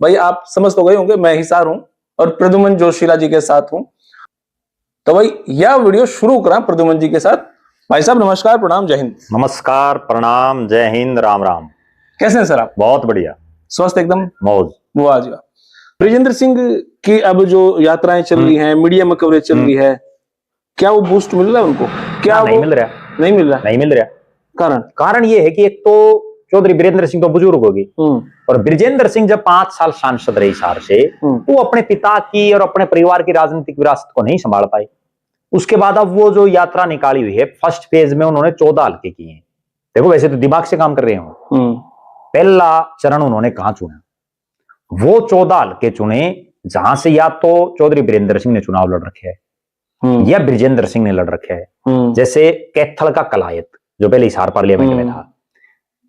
भाई आप समझ तो गए होंगे मैं हिसार हूं और प्रद्युमन जोशीला जी के साथ हूं। तो भाई यह वीडियो शुरू करा प्रद्युमन जी के साथ। भाई साहब नमस्कार, प्रणाम, जय हिंद। नमस्कार, प्रणाम, जय हिंद, राम राम। कैसे हैं सर आप? बहुत बढ़िया, स्वस्थ एकदम, मौज। वाह जी वाह। ब्रिजेंद्र सिंह की अब जो यात्राएं चल रही हैं, मीडिया में कवरेज चल रही है, क्या वो बूस्ट मिल रहा है उनको? क्या नहीं वो मिल रहा, नहीं मिल रहा? नहीं मिल रहा। कारण ये है कि एक तो चौधरी बीरेंद्र सिंह तो बुजुर्ग होगी, और ब्रिजेंद्र सिंह जब 5 साल सांसद रहे हिसार से, वो अपने पिता की और अपने परिवार की राजनीतिक विरासत को नहीं संभाल पाए। उसके बाद अब वो जो यात्रा निकाली हुई है, फर्स्ट फेज में उन्होंने 14 हल्के किए हैं। देखो वैसे तो दिमाग से काम कर रहे हो। पहला चरण उन्होंने कहां चुना? वो 14 हल्के चुने जहां से या तो चौधरी बीरेंद्र सिंह ने चुनाव लड़ रखे है या ब्रिजेंद्र सिंह ने लड़ रखे है। जैसे कैथल का कलायत जो पहले हिसार पार्लियामेंट में था,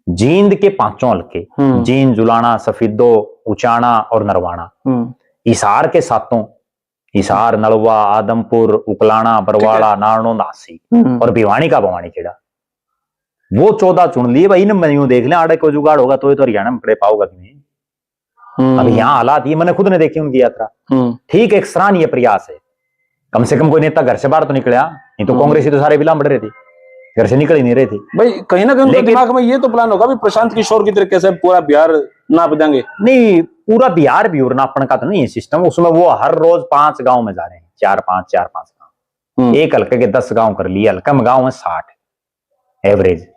जींद के 5 हल्के, जींद, जुलाना, सफीदो, उचाना और नरवाना, हिसार के 7, हिसार, नलवा, आदमपुर, उकलाना, बरवाड़ा, नारनो, नासी और भिवानी का भवानी खेड़ा, वो 14 चुन लिए। भाई मैं यूं देख लें आड़े को जुगाड़ होगा तो हरियाणा में खड़े पाओगा कि नहीं। अब यहाँ हालात ये मैंने खुद ने देखी उनकी यात्रा। ठीक, एक सराहनीय प्रयास है। कम से कम कोई नेता घर से बाहर तो निकला, नहीं तो कांग्रेसी तो सारे बिलाम बढ़ रहे थे, घर से निकल ही नहीं रहे थे। भाई कहीं ना कहीं उनके दिमाग में ये तो प्लान होगा भी प्रशांत किशोर की तरीके से पूरा बिहार नाप देंगे। नहीं, पूरा बिहार भी और नापने का तो नहीं है सिस्टम। उसमें वो हर रोज 5 गांव में जा रहे हैं, 4-5 गांव। एक हल्के के 10 गांव कर लिए, हल्का में गांव है 60 एवरेज,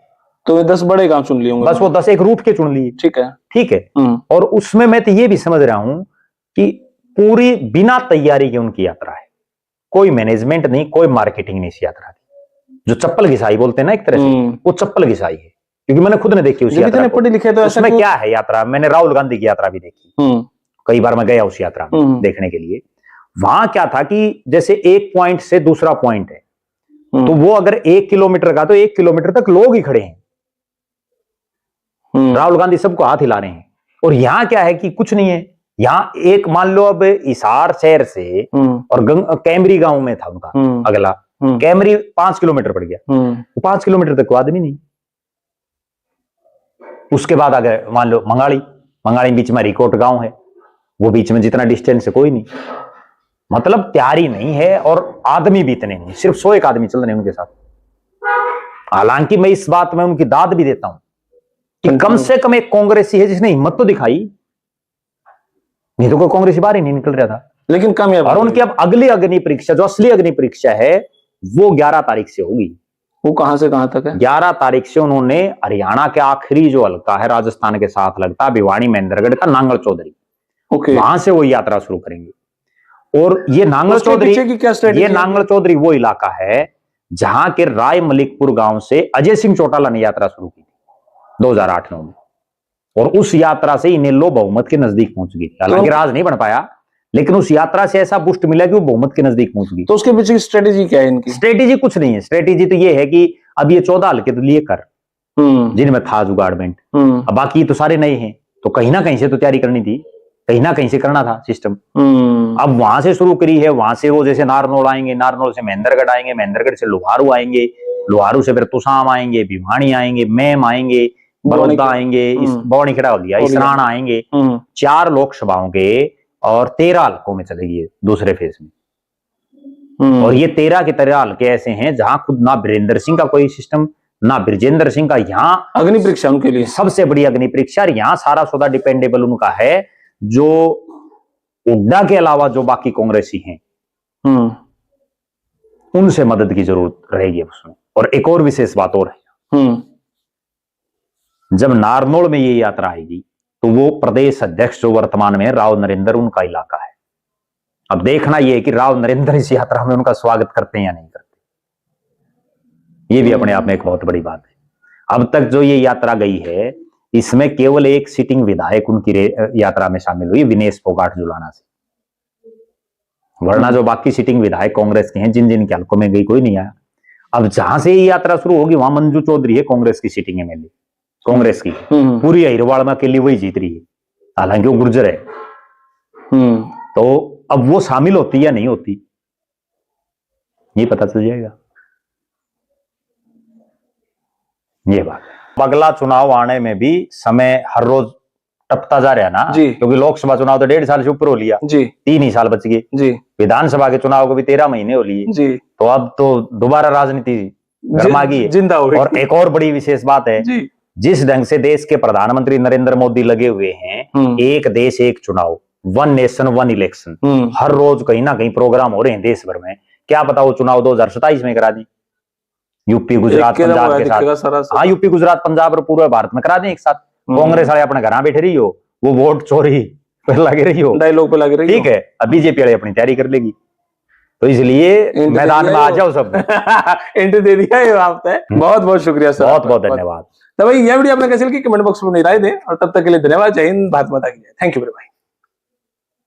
तो 10 बड़े गांव चुन लिए होंगे। बस वो 10 एक रूट के चुन लिए। ठीक है, ठीक है। और उसमें मैं तो ये भी समझ रहा हूं कि पूरी बिना तैयारी की उनकी यात्रा है। कोई मैनेजमेंट नहीं, कोई मार्केटिंग नहीं इस यात्रा की। जो चप्पल घिसाई बोलते हैं ना एक तरह से, वो चप्पल घिसाई है, क्योंकि मैंने खुद ने देखी उस यात्रा को। पढ़े लिखे तो उसमें क्या है यात्रा, मैंने राहुल गांधी की यात्रा भी देखी, कई बार मैं गया उस यात्रा में देखने के लिए। वहां क्या था कि जैसे एक पॉइंट से दूसरा पॉइंट है, तो वो अगर 1 किलोमीटर का, तो 1 किलोमीटर तक लोग ही खड़े हैं। राहुल गांधी सबको हाथ हिला रहे हैं। और यहां क्या है कि कुछ नहीं है। यहां एक मान लो अब हिसार शहर से और कैमरी गांव में था उनका अगला, कैमरी 5 किलोमीटर पड़ गया, वो 5 किलोमीटर तक कोई आदमी नहीं। उसके बाद आगे मान लो मंगाड़ी बीच में रिकोट गांव है, वो बीच में जितना डिस्टेंस है कोई नहीं। मतलब तैयारी नहीं है और आदमी भी इतने नहीं, सिर्फ 101 आदमी चल रहे हैं उनके साथ। हालांकि मैं इस बात में उनकी दाद भी देता हूं कि कम से कम एक कांग्रेसी है जिसने हिम्मत तो दिखाई, नहीं तो कोई कांग्रेसी बाहर ही नहीं निकल रहा था। लेकिन कामयाब। और उनकी अब अगली अग्नि परीक्षा, जो असली अग्नि परीक्षा है, वो 11 तारीख से होगी। वो कहां से कहां तक है? 11 तारीख से उन्होंने हरियाणा के आखिरी जो हल्का है राजस्थान के साथ लगता, भिवानी महेंद्रगढ़ का नांगल चौधरी, वहां से वो यात्रा शुरू करेंगे। और ये नांगल चौधरी, ये नांगल चौधरी वो इलाका है जहां के राय मलिकपुर गांव से अजय सिंह चौटाला ने यात्रा शुरू की 2008-9 में, और उस यात्रा से इनेलो बहुमत के नजदीक पहुंच गई। हालांकि राज नहीं बन पाया, लेकिन उस यात्रा से ऐसा बूस्ट मिला कि वो बहुमत के नजदीक पहुंच गई। तो उसके पीछे स्ट्रेटेजी क्या है इनकी? स्ट्रेटेजी कुछ नहीं है। स्ट्रेटेजी तो ये है कि अब ये 14 हल्के तो लिए कर, जिनमें था जुगाड़मेंट, अब बाकी तो सारे नए हैं, तो कहीं ना कहीं से तो तैयारी करनी थी, कहीं ना कहीं से करना था सिस्टम। अब वहां से शुरू करी है, वहां से वो जैसे नारनौल आएंगे, नारनौल से महेंद्रगढ़ आएंगे, महेंद्रगढ़ से लोहारू आएंगे, लोहारू से फिर तुसाम आएंगे, भिवानी आएंगे, मैम आएंगे, बड़ौदा आएंगे, इस बौनी खड़ा हो लिया, इसरान आएंगे। 4 लोकसभाओं के और 13 हल्कों में चलेगी दूसरे फेज में। और ये 13 के 13 हल्के ऐसे हैं जहां खुद ना बीरेंद्र सिंह का कोई सिस्टम, ना ब्रिजेंद्र सिंह का। यहाँ अग्नि परीक्षा उनके लिए सबसे बड़ी अग्नि परीक्षा। और यहाँ सारा सौदा डिपेंडेबल उनका है, जो उड्डा के अलावा जो बाकी कांग्रेसी हैं, उनसे मदद की जरूरत रहेगी उसमें। और एक और विशेष बात और है, जब नारनौल में ये यात्रा आएगी तो वो प्रदेश अध्यक्ष जो वर्तमान में राव नरेंद्र, उनका इलाका है। अब देखना यह है कि राव नरेंद्र इस यात्रा में उनका स्वागत करते हैं या नहीं करते। ये भी अपने आप में एक बहुत बड़ी बात है। अब तक जो ये यात्रा गई है, इसमें केवल एक सिटिंग विधायक उनकी यात्रा में शामिल हुई, विनेश फोगाट जुलाना से। वरना जो बाकी सिटिंग विधायक कांग्रेस के हैं, जिन जिन के हल्कों में गई, कोई नहीं आया। अब जहां से ये यात्रा शुरू होगी वहां मंजू चौधरी है, कांग्रेस की सिटिंग एमएलए, कांग्रेस की पूरी अहिरवाड़ में अकेली वही जीत रही है, हालांकि वो गुर्जर है। तो अब वो शामिल होती या नहीं होती, ये पता चल जाएगा। ये बात, अगला चुनाव आने में भी समय हर रोज टपता जा रहा है ना जी। क्योंकि लोकसभा चुनाव तो 1.5 साल से ऊपर हो लिया, जी 3 ही साल बच गए। जी विधानसभा के चुनाव को भी 13 महीने हो लिए, जी तो अब तो दोबारा राजनीति गर्मा गई है। जिंदा हो और एक और बड़ी विशेष बात है, जी जिस ढंग से देश के प्रधानमंत्री नरेंद्र मोदी लगे हुए हैं, एक देश एक चुनाव, 1 नेशन 1 इलेक्शन, हर रोज कहीं ना कहीं प्रोग्राम हो रहे हैं देश भर में। क्या पता वो चुनाव 2027 में करा दें, यूपी गुजरात पंजाब के साथ। हाँ, यूपी गुजरात पंजाब और पूरे भारत में करा दें एक साथ। कांग्रेस वाले अपने घर बैठे रही हो, वो वोट चोरी पे लगे रही हो, डायलॉग पे लगे रही हो, ठीक है। अब बीजेपी वाले अपनी तैयारी कर लेगी, तो इसलिए मैदान में आ जाओ सब। एंट्री दे दिया ये बात है। बहुत बहुत शुक्रिया सर, बहुत बहुत धन्यवाद। तो भाई यह वीडियो आपने कैसे लगी कमेंट बॉक्स में राय दें, और तब तक के लिए धन्यवाद। जय हिंद, भारत माता की जय। Thank you very much.